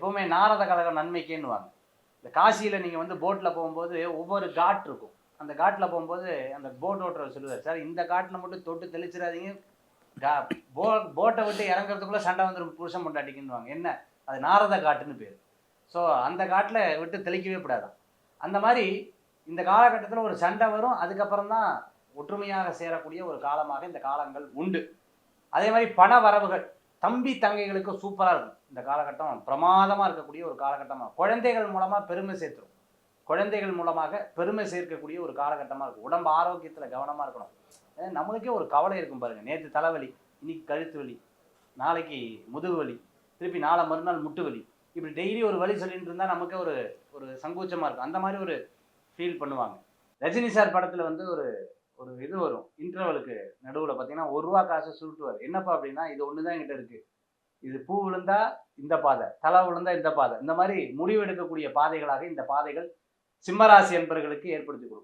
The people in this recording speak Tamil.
எப்பவுமே நாரத கழகம் நன்மைக்கேன்னுவாங்க. இந்த காசியில் நீங்கள் வந்து போட்டில் போகும்போது ஒவ்வொரு காட் இருக்கும். அந்த காட்டில் போகும்போது அந்த போட் ஓட்டுறவர் சொல்லுவார், சார் இந்த காட்டில் மட்டும் தொட்டு தெளிச்சிடாதீங்க, போட்டை விட்டு இறங்குறதுக்குள்ளே சண்டை வந்துடும் புருஷன் பொண்டாட்டிக்குன்னுவாங்க. என்ன அது நாரத காட்டுன்னு பேர். ஸோ அந்த காட்டில் விட்டு தெளிக்கவே கூடாதான். அந்த மாதிரி இந்த காலகட்டத்தில் ஒரு சண்டை வரும், அதுக்கப்புறம் தான் ஒற்றுமையாக சேரக்கூடிய ஒரு காலமாக இந்த காலங்கள் உண்டு. அதே மாதிரி பண வரவுகள் தம்பி தங்கைகளுக்கு சூப்பராக இருக்கும். இந்த காலகட்டம் பிரமாதமாக இருக்கக்கூடிய ஒரு காலகட்டமாக குழந்தைகள் மூலமாக பெருமை சேர்த்துரும். குழந்தைகள் மூலமாக பெருமை சேர்க்கக்கூடிய ஒரு காலகட்டமாக இருக்கும். உடம்பு ஆரோக்கியத்தில் கவனமாக இருக்கணும். நம்மளுக்கே ஒரு கவலை இருக்கும் பாருங்கள், நேற்று தலைவலி, இன்னைக்கு கழுத்து வலி, நாளைக்கு முதுகு வலி, திருப்பி நாளை மறுநாள் முட்டு வலி, இப்படி டெய்லி ஒரு வழி சொல்லிட்டு இருந்தால் நமக்கே ஒரு ஒரு சங்கூச்சமாக இருக்கும். அந்த மாதிரி ஒரு ஃபீல் பண்ணுவாங்க. ரஜினி சார் படத்தில் வந்து ஒரு ஒரு இது வரும், இன்டர்வலுக்கு நடுவில் பார்த்தீங்கன்னா ₹1 காசை சுருட்டுவார். என்னப்பா அப்படின்னா, இது ஒன்று தான் என்கிட்ட இருக்குது, இது பூ விழுந்தா இந்த பாதை, தலை விழுந்தா இந்த பாதை, இந்த மாதிரி முடிவு எடுக்கக்கூடிய பாதைகளாக இந்த பாதைகள் சிம்மராசி என்பர்களுக்கு ஏற்படுத்தி கொடுக்கும்.